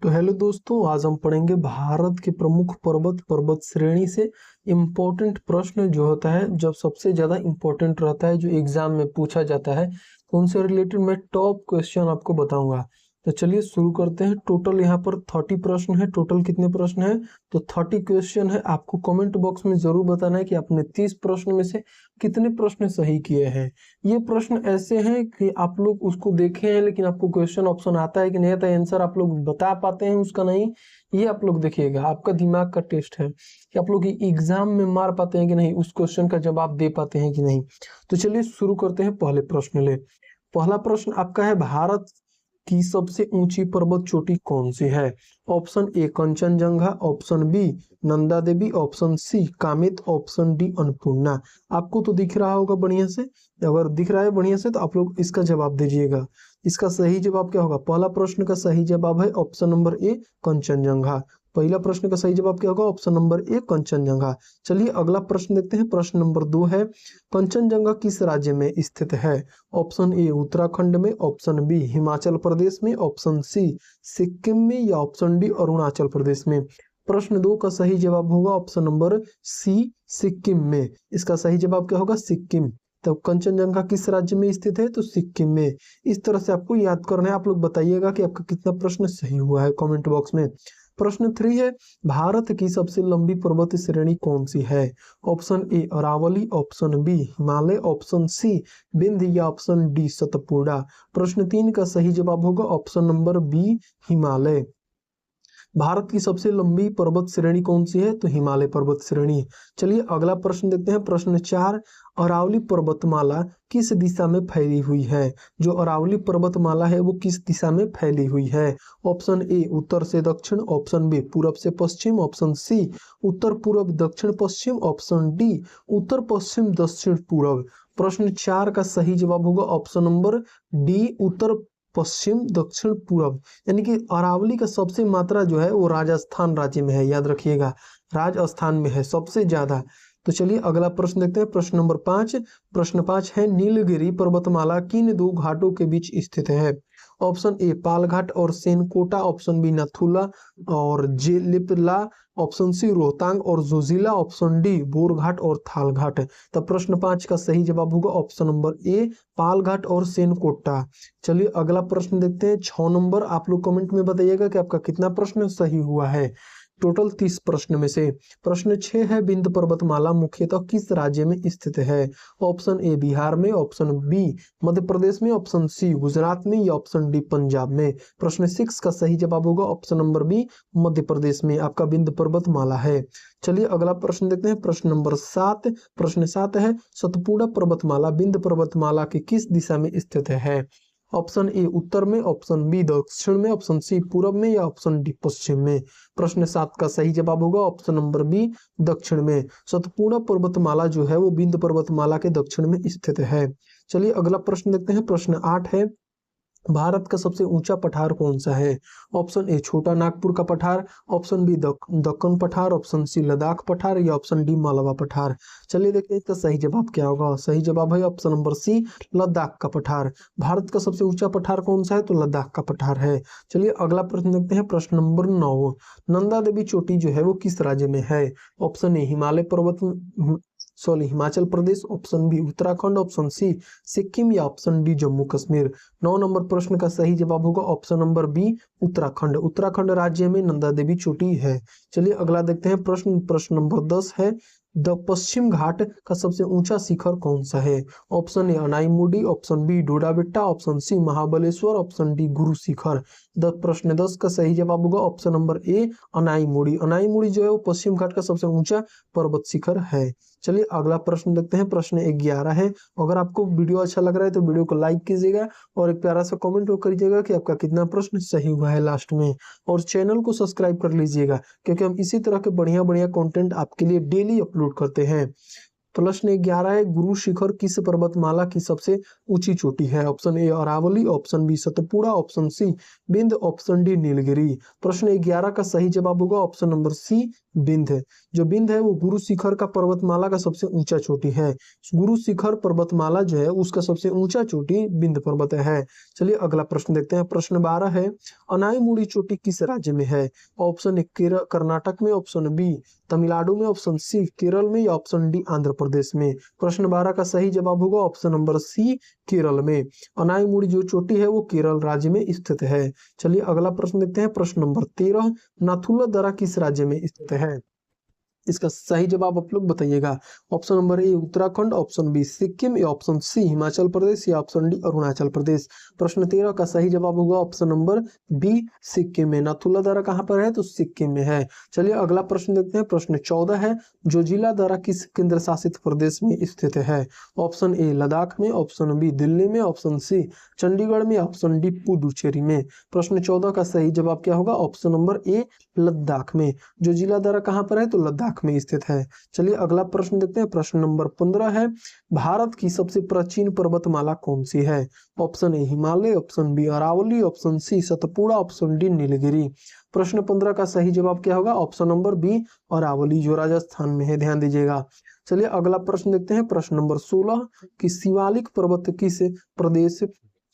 तो हेलो दोस्तों, आज हम पढ़ेंगे भारत के प्रमुख पर्वत श्रेणी से इम्पोर्टेंट प्रश्न जो होता है, जब सबसे ज्यादा इम्पोर्टेंट रहता है, जो एग्जाम में पूछा जाता है, तो उनसे रिलेटेड मैं टॉप क्वेश्चन आपको बताऊंगा। तो चलिए शुरू करते हैं। टोटल यहाँ पर 30 प्रश्न है। टोटल कितने प्रश्न है? तो 30 क्वेश्चन है। आपको कमेंट बॉक्स में जरूर बताना है कि आपने 30 प्रश्न में से कितने प्रश्न सही किए हैं। ये प्रश्न ऐसे हैं कि आप लोग उसको देखे हैं, लेकिन आपको क्वेश्चन ऑप्शन आता है कि नहीं आता है, आंसर आप लोग बता पाते हैं उसका नहीं, ये आप लोग देखिएगा। आपका दिमाग का टेस्ट है कि आप लोग एग्जाम में मार पाते हैं कि नहीं, उस क्वेश्चन का जवाब दे पाते हैं कि नहीं। तो चलिए शुरू करते हैं। पहले प्रश्न ले। पहला प्रश्न आपका है, भारत की सबसे ऊंची पर्वत चोटी कौन सी है? Option A Kanchenjunga, option B Nanda Devi, option C Kamet, option D Annapurna. आपको तो दिख रहा होगा बढ़िया से। अगर दिख रहा है बढ़िया से तो आप लोग इसका जवाब दीजिएगा। इसका सही जवाब क्या होगा? पहला प्रश्न का सही जवाब है ऑप्शन नंबर ए कंचनजंगा। पहला प्रश्न का सही जवाब क्या होगा? ऑप्शन नंबर ए कंचनजंगा। चलिए अगला प्रश्न देखते हैं। प्रश्न नंबर 2 है, कंचनजंगा किस राज्य में स्थित है? ऑप्शन ए उत्तराखंड में, ऑप्शन बी हिमाचल प्रदेश में, ऑप्शन सी सिक्किम में, या ऑप्शन डी अरुणाचल प्रदेश में। प्रश्न 2 का सही जवाब होगा ऑप्शन नंबर सी सिक्किम में। इसका सही जवाब क्या होगा? सिक्किम। तो कंचनजंगा किस राज्य में स्थित है? तो सिक्किम में। इस तरह से आपको याद करना है। आप लोग बताइएगा कि आपका कितना प्रश्न सही हुआ है कमेंट बॉक्स में। प्रश्न 3 है, भारत की सबसे लंबी पर्वत श्रेणी कौन सी है? Option A Aravalli, option B Himalaya, option C Vindhya, या ऑप्शन डी सतपुड़ा। प्रश्न 3 का सही जवाब होगा option number B Himalaya. Bharat की सबसे लंबी पर्वत श्रेणी कौन सी है? तो हिमालय पर्वत श्रेणी। चलिए अगला प्रश्न देखते हैं। प्रश्न 4, अरावली पर्वतमाला किस दिशा में फैली हुई है? जो अरावली पर्वतमाला है वो किस दिशा में फैली हुई है? ऑप्शन ए उत्तर से दक्षिण, ऑप्शन बी पूरब से पश्चिम, ऑप्शन सी उत्तर पूरब दक्षिण पश्चिम, ऑप्शन डी उत्तर पश्चिम दक्षिण पूरब। प्रश्न 4 का सही जवाब होगा ऑप्शन नंबर डी उत्तर पश्चिम दक्षिण पूरब। यानी कि अरावली का सबसे मात्रा जो है वो राजस्थान राज्य में है, याद रखिएगा, राजस्थान में है सबसे ज्यादा। तो चलिए अगला प्रश्न देखते हैं। प्रश्न नंबर 5। प्रश्न 5 है, नीलगिरी पर्वतमाला किन दो घाटों के बीच स्थित है? ऑप्शन ए पालघाट और सेनकोटा, ऑप्शन बी नथुला और जेलिपला, ऑप्शन सी रोहतांग और जोजिला, ऑप्शन डी बोरघाट और थालघाट। तो प्रश्न 5 का सही जवाब होगा ऑप्शन नंबर ए पालघाट और सेनकोटा। चलिए अगला प्रश्न देखते हैं। 6 नंबर। आप लोग कमेंट में बताइएगा कि आपका कितना प्रश्न सही हुआ है टोटल 30 प्रश्न में से। प्रश्न 6 है, विंध्य पर्वतमाला मुख्यतः किस राज्य में स्थित है? ऑप्शन ए बिहार में, ऑप्शन बी मध्य प्रदेश में, ऑप्शन सी गुजरात में, या ऑप्शन डी पंजाब में। प्रश्न 6 का सही जवाब होगा option number B Madhya Pradesh में आपका विंध्य पर्वतमाला है। चलिए अगला प्रश्न देखते हैं। प्रश्न नंबर 7। प्रश्न 7 है, सतपुड़ा पर्वतमाला विंध्य पर्वतमाला की किस दिशा में स्थित है? ऑप्शन ए उत्तर में, ऑप्शन बी दक्षिण में, ऑप्शन सी पूरब में, या ऑप्शन डी पश्चिम में। प्रश्न 7 का सही जवाब होगा ऑप्शन नंबर बी दक्षिण में। सतपुड़ा पर्वतमाला जो है वो विंध्य पर्वतमाला के दक्षिण में स्थित है। चलिए अगला प्रश्न देखते हैं। प्रश्न 8 है, भारत का सबसे ऊंचा पठार कौन सा है? ऑप्शन ए छोटा नागपुर का पठार, ऑप्शन बी दक्कन पठार, ऑप्शन सी लद्दाख पठार, या ऑप्शन डी मालवा पठार। चलिए देखते हैं इसका सही जवाब क्या होगा। सही जवाब है ऑप्शन नंबर सी लद्दाख का पठार। भारत का सबसे ऊंचा पठार कौन सा है? तो लद्दाख का पठार है। चलिए अगला प्रश्न देखते हैं। प्रश्न नंबर 9, नंदा देवी चोटी जो है वो किस राज्य में है? Option A Himachal Pradesh, option B Uttarakhand, option C Sikkim, या option D Jammu Kashmir. 9 number प्रश्न का सही जवाब होगा option number B Uttarakhand. Uttarakhand राज्य में नंदा देवी चोटी है। चलिए अगला देखते हैं। प्रश्न नंबर 10 है, द पश्चिम घाट का सबसे ऊंचा शिखर कौन सा है? Option A Anaimudi, option B Doddabetta, option C Mahabaleshwar, option D Guru Shikhar. प्रश्न 10 का सही जवाब होगा ऑप्शन नंबर ए अनाईमुडी। अनाईमुडी जो है वो पश्चिम घाट का सबसे ऊंचा पर्वत शिखर है। चलिए अगला प्रश्न देखते हैं। प्रश्न 11 है, अगर आपको वीडियो अच्छा लग रहा है तो वीडियो को लाइक कीजिएगा और एक प्यारा सा कमेंट करिएगा कि आपका कितना प्रश्न सही हुआ है लास्ट में, और चैनल को सब्सक्राइब कर लीजिएगा क्योंकि हम इसी तरह के बढ़िया बढ़िया कंटेंट आपके लिए डेली अपलोड करते हैं। प्रश्न 11 है, गुरु शिखर किस पर्वतमाला की सबसे ऊंची चोटी है? Option A Aravalli, option B Satpura, option C Vindhya, option D Nilgiri. प्रश्न 11 का सही जवाब होगा ऑप्शन नंबर सी विंध्य। जो विंध्य है वो गुरु शिखर का पर्वतमाला का सबसे ऊंचा चोटी है। गुरु शिखर पर्वतमाला जो है उसका सबसे ऊंचा चोटी विंध्य पर्वत है। चलिए अगला प्रश्न देखते हैं। प्रश्न 12 है, अनाईमुड़ी चोटी किस राज्य में है? ऑप्शन ए केरल कर्नाटक में, ऑप्शन बी तमिलनाडु में, ऑप्शन सी केरल में, या ऑप्शन डी आंध्र प्रदेश में। प्रश्न 12 का सही जवाब होगा ऑप्शन नंबर सी केरल में। अनाईमुड़ी जो चोटी है वो केरल राज्य में स्थित है। चलिए अगला प्रश्न देखते हैं। प्रश्न नंबर 13, नाथुला दर्रा किस राज्य में स्थित है? इसका सही जवाब आप लोग बताइएगा। Option number A Uttarakhand, option B Sikkim, या ऑप्शन सी हिमाचल प्रदेश, या ऑप्शन डी अरुणाचल प्रदेश। प्रश्न 13 का सही जवाब होगा ऑप्शन नंबर बी सिक्किम में। नाथुला दर्रा कहाँ पर है? तो सिक्किम में है। चलिए अगला प्रश्न देखते हैं। प्रश्न 14 है, जोजिला दर्रा किस केंद्र शासित प्रदेश में स्थित है? ऑप्शन ए लद्दाख में, ऑप्शन बी दिल्ली में, ऑप्शन सी चंडीगढ़ में, ऑप्शन डी पुडुचेरी में। प्रश्न 14 का सही जवाब क्या होगा? ऑप्शन नंबर ए लद्दाख में। जोजिला दर्रा कहाँ पर है? तो लद्दाख में स्थित है। चलिए अगला प्रश्न देखते हैं। प्रश्न नंबर 15 है, भारत की सबसे प्राचीन पर्वतमाला कौन सी है? Option A Himalaya, option B Aravalli, option C Satpura, option D Nilgiri. प्रश्न 15 का सही जवाब क्या होगा? ऑप्शन नंबर बी अरावली, जो राजस्थान में है, ध्यान दीजिएगा। चलिए अगला प्रश्न देखते हैं। प्रश्न नंबर 16 कि शिवालिक पर्वत किस प्रदेश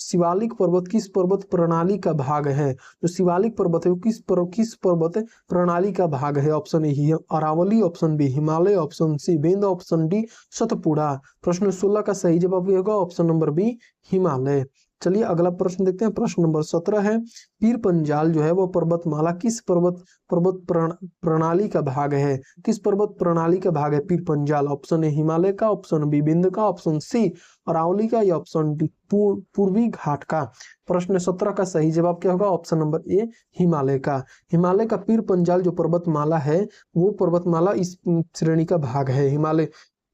शिवालिक पर्वत किस पर्वत प्रणाली का भाग है? जो शिवालिक पर्वत है वो किस पर्वत प्रणाली का भाग है? Option A Aravalli, option B Himalaya, option C Vindhya, option D Satpura. प्रश्न 16 का सही जवाब होगा ऑप्शन नंबर बी हिमालय। चलिए अगला प्रश्न देखते हैं। प्रश्न नंबर 17 है, पीर पंजाल जो है वो पर्वतमाला किस पर्वत प्रणाली का भाग है? किस पर्वत प्रणाली का भाग है पीर पंजाल? ऑप्शन ए हिमालय का, ऑप्शन बी विंध्य का, ऑप्शन सी अरावली का, या ऑप्शन डी पूर्वी घाट का। प्रश्न 17 का सही जवाब क्या होगा? ऑप्शन नंबर ए हिमालय का। हिमालय का पीर पंजाल जो पर्वतमाला है वो पर्वतमाला इस श्रेणी का भाग है। हिमालय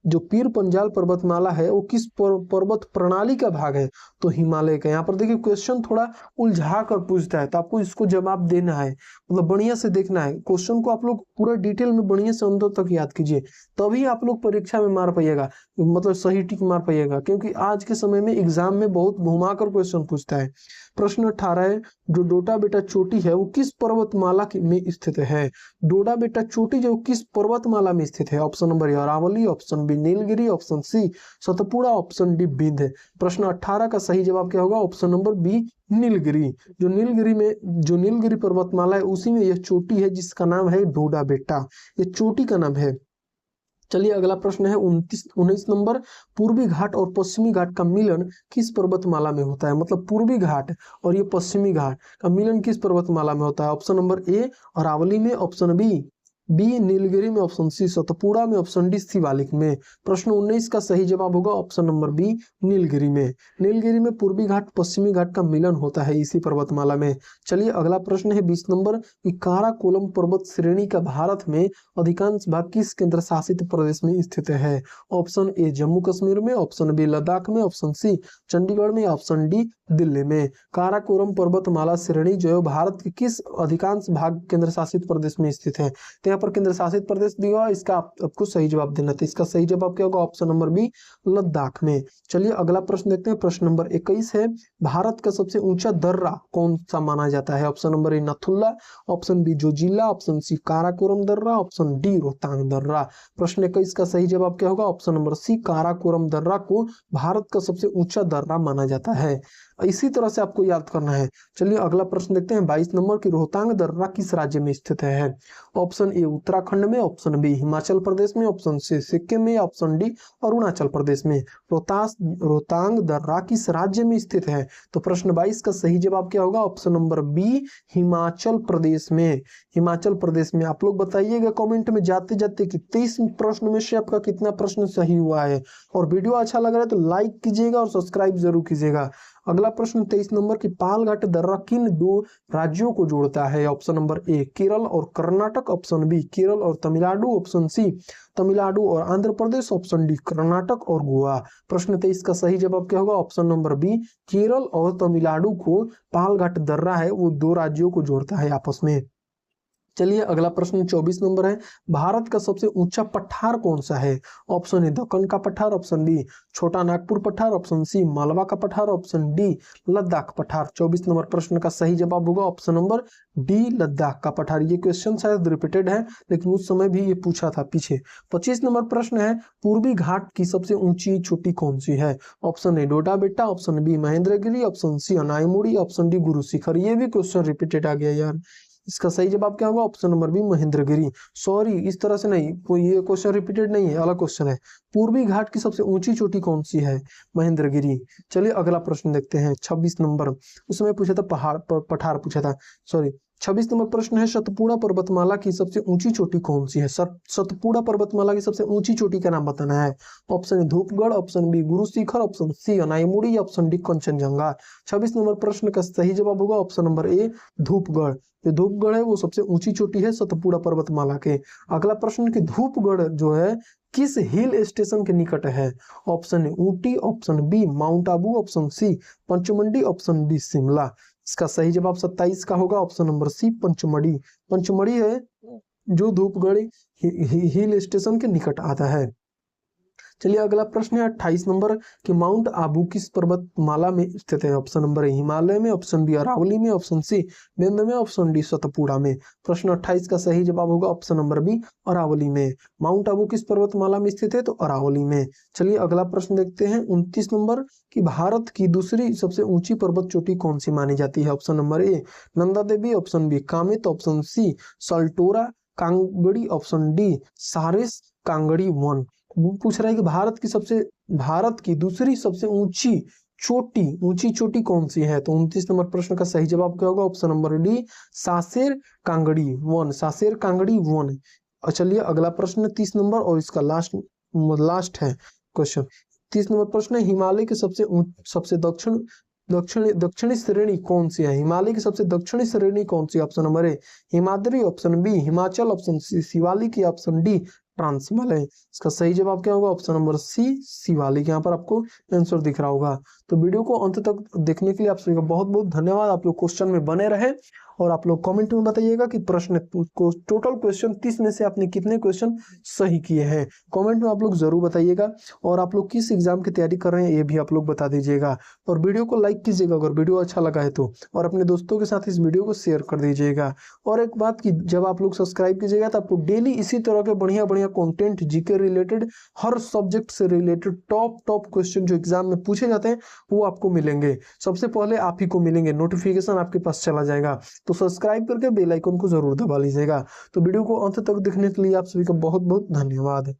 जो पीर पंजाल पर्वतमाला है वो किस पर्वत प्रणाली का भाग है? तो हिमालय का। यहाँ पर देखिए क्वेश्चन थोड़ा उलझा कर पूछता है तो आपको इसको जवाब देना है, मतलब बढ़िया से देखना है क्वेश्चन को। आप लोग पूरा डिटेल में बढ़िया से अंदर तक याद कीजिए, तभी आप लोग परीक्षा में मार पाइएगा, मतलब सही टिक मार पाइएगा। क्योंकि आज के समय में एग्जाम में बहुत घुमाकर क्वेश्चन पूछता है। प्रश्न 18 है, जो डोडा बेटा चोटी है वो किस पर्वतमाला में स्थित है? डोडा बेटा चोटी जो किस पर्वतमाला में स्थित है? Option number Aravalli, option B Nilgiri, option C Satpura, option D Vindhya. प्रश्न 18 का सही जवाब क्या होगा? Option number B Nilgiri. जो नीलगिरी पर्वतमाला है उसी में यह चोटी है जिसका नाम है डोडा बेटा, ये चोटी का नाम है। चलिए अगला प्रश्न है 19 नंबर, पूर्वी घाट और पश्चिमी घाट का मिलन किस पर्वतमाला में होता है? मतलब पूर्वी घाट और ये पश्चिमी घाट का मिलन किस पर्वतमाला में होता है? ऑप्शन नंबर ए अरावली में, ऑप्शन बी नीलगिरी में, ऑप्शन सी सतपुड़ा में, ऑप्शन डी शिवालिक में। प्रश्न 19 का सही जवाब होगा ऑप्शन नंबर बी नीलगिरी में। नीलगिरी में पूर्वी घाट पश्चिमी घाट का मिलन होता है इसी पर्वतमाला में। चलिए अगला प्रश्न है 20 नंबर, कि काराकोरम पर्वत श्रेणी का भारत में अधिकांश भाग किस केंद्र शासित प्रदेश में स्थित है? ऑप्शन ए जम्मू कश्मीर में, ऑप्शन बी लद्दाख में, ऑप्शन सी चंडीगढ़ में, ऑप्शन डी दिल्ली में। काराकोरम पर्वतमाला श्रेणी जो है भारत के किस अधिकांश भाग केंद्र शासित प्रदेश में स्थित है? तो यहाँ पर केंद्र शासित प्रदेश दिया हुआ, इसका आपको सही जवाब देना था। इसका सही जवाब क्या होगा? ऑप्शन नंबर बी लद्दाख में। चलिए अगला प्रश्न देखते हैं। प्रश्न नंबर 21 है, भारत का सबसे ऊंचा दर्रा कौन सा माना जाता है? Option number A Nathula, option B Zojila, option C Karakoram दर्रा, ऑप्शन डी रोहतांग दर्रा। प्रश्न 21 का सही जवाब क्या होगा? ऑप्शन नंबर सी काराकोरम दर्रा को भारत का सबसे ऊंचा दर्रा माना जाता है। इसी तरह से आपको याद करना है। चलिए अगला प्रश्न देखते हैं 22 नंबर, की रोहतांग दर्रा किस राज्य में स्थित है? ऑप्शन ए उत्तराखंड में, ऑप्शन बी हिमाचल प्रदेश में, ऑप्शन सी सिक्किम में, ऑप्शन डी अरुणाचल प्रदेश में। रोहतांग दर्रा किस राज्य में स्थित है? तो प्रश्न 22 का सही जवाब क्या होगा? Option number B Himachal Pradesh में। हिमाचल प्रदेश में। आप लोग बताइएगा कमेंट में जाते जाते कि 23 प्रश्न में से आपका कितना प्रश्न सही हुआ है। और वीडियो अच्छा लग रहा है तो लाइक कीजिएगा और सब्सक्राइब जरूर कीजिएगा। अगला प्रश्न 23 नंबर, की पालघाट दर्रा किन दो राज्यों को जोड़ता है? ऑप्शन नंबर ए केरल और कर्नाटक, ऑप्शन बी केरल और तमिलनाडु, ऑप्शन सी तमिलनाडु और आंध्र प्रदेश, ऑप्शन डी कर्नाटक और गोवा। प्रश्न 23 का सही जवाब क्या होगा? ऑप्शन नंबर बी केरल और तमिलनाडु को पालघाट दर्रा है वो दो राज्यों को जोड़ता है आपस में। चलिए अगला प्रश्न 24 नंबर है, भारत का सबसे ऊंचा पठार कौन सा है? ऑप्शन ए दक्कन का पठार, ऑप्शन बी छोटा नागपुर पठार, ऑप्शन सी मालवा का पठार, ऑप्शन डी लद्दाख पठार। 24 नंबर प्रश्न का सही जवाब होगा ऑप्शन नंबर डी लद्दाख का पठार। ये क्वेश्चन शायद रिपीटेड है लेकिन उस समय भी ये पूछा था पीछे। 25 नंबर प्रश्न है, पूर्वी घाट की सबसे ऊंची चोटी कौन सी है? Option A Doddabetta, option B Mahendragiri, option C Anamudi, option D Guru Shikhar. ये भी क्वेश्चन रिपीटेड आ गया यार। इसका सही जवाब क्या होगा? Option number B Mahendragiri. Sorry, इस तरह से नहीं, कोई ये क्वेश्चन रिपीटेड नहीं है, अलग क्वेश्चन है। पूर्वी घाट की सबसे ऊंची चोटी कौन सी है? महेंद्रगिरी। चलिए अगला प्रश्न देखते हैं 26 नंबर। उसमें पूछा था पठार पूछा था, सॉरी। 26 नंबर प्रश्न है, सतपुड़ा पर्वतमाला की सबसे ऊंची चोटी कौन सी है? सतपुड़ा पर्वतमाला की सबसे ऊंची चोटी का नाम बताना है। Option A Dhupgarh, option B Guru Shikhar, option C Anamudi, option D Kangchenjunga. 26 number प्रश्न का सही जवाब होगा ऑप्शन नंबर ए धूपगढ़। जो धूपगढ़ है वो सबसे ऊंची चोटी है सतपुड़ा पर्वतमाला के। अगला प्रश्न कि धूपगढ़ जो है किस हिल स्टेशन के निकट है? Option A Ooty, option B Mount Abu, option C Pachmarhi, option D Shimla. इसका सही जवाब 27 का होगा option number C Pachmarhi. Pachmarhi है जो धूपगढ़ हिल स्टेशन के निकट आता है। चलिए अगला प्रश्न है 28 नंबर कि माउंट आबू किस पर्वतमाला में स्थित है? ऑप्शन नंबर ए हिमालय में, ऑप्शन बी अरावली में, ऑप्शन सी विंध्य में, ऑप्शन डी सतपुड़ा में। प्रश्न 28 का सही जवाब होगा ऑप्शन नंबर बी अरावली में। माउंट आबू किस पर्वतमाला में स्थित है? तो अरावली में। चलिए अगला प्रश्न देखते हैं 29 नंबर कि भारत की दूसरी सबसे ऊंची पर्वत चोटी कौन सी मानी जाती है? Option number A Nanda Devi, option B Kamet, option C Saltoro Kangri, option D Saser Kangri one. पूछ रहा है कि भारत की दूसरी सबसे ऊंची चोटी कौन सी है? तो 29 नंबर प्रश्न का सही जवाब क्या होगा? Option number D Saser Kangri one. Saser Kangri one. और चलिए अगला प्रश्न 30 नंबर और इसका लास्ट है क्वेश्चन। 30 नंबर प्रश्न है, हिमालय के सबसे दक्षिणी श्रेणी कौन सी है? हिमालय की सबसे दक्षिणी श्रेणी कौन सी? Option number A Himadri, option B Himachal, option C Shivalik, option D Transhimalaya. इसका सही जवाब क्या होगा? Option number C Shivalik. यहाँ पर आपको आंसर दिख रहा होगा। तो वीडियो को अंत तक देखने के लिए आप सभी का बहुत बहुत धन्यवाद। आप लोग क्वेश्चन में बने रहे और आप लोग कमेंट में बताइएगा कि टोटल क्वेश्चन 30 में से आपने कितने क्वेश्चन सही किए हैं। कमेंट में आप लोग जरूर बताइएगा। और आप लोग किस एग्जाम की तैयारी कर रहे हैं ये भी आप लोग बता दीजिएगा। और वीडियो को लाइक कीजिएगा अगर वीडियो अच्छा लगा है तो, और अपने दोस्तों के साथ इस वीडियो को शेयर कर दीजिएगा। और एक बात की, जब आप लोग सब्सक्राइब कीजिएगा तो आपको डेली इसी तरह के बढ़िया बढ़िया कंटेंट, जीके रिलेटेड, हर सब्जेक्ट से रिलेटेड टॉप क्वेश्चन जो एग्जाम में पूछे जाते हैं वो आपको मिलेंगे। सबसे पहले आप ही को मिलेंगे, नोटिफिकेशन आपके पास चला जाएगा। तो सब्सक्राइब करके बेल आइकन को जरूर दबा लीजिएगा। तो वीडियो को अंत तक देखने के लिए आप सभी का बहुत बहुत धन्यवाद।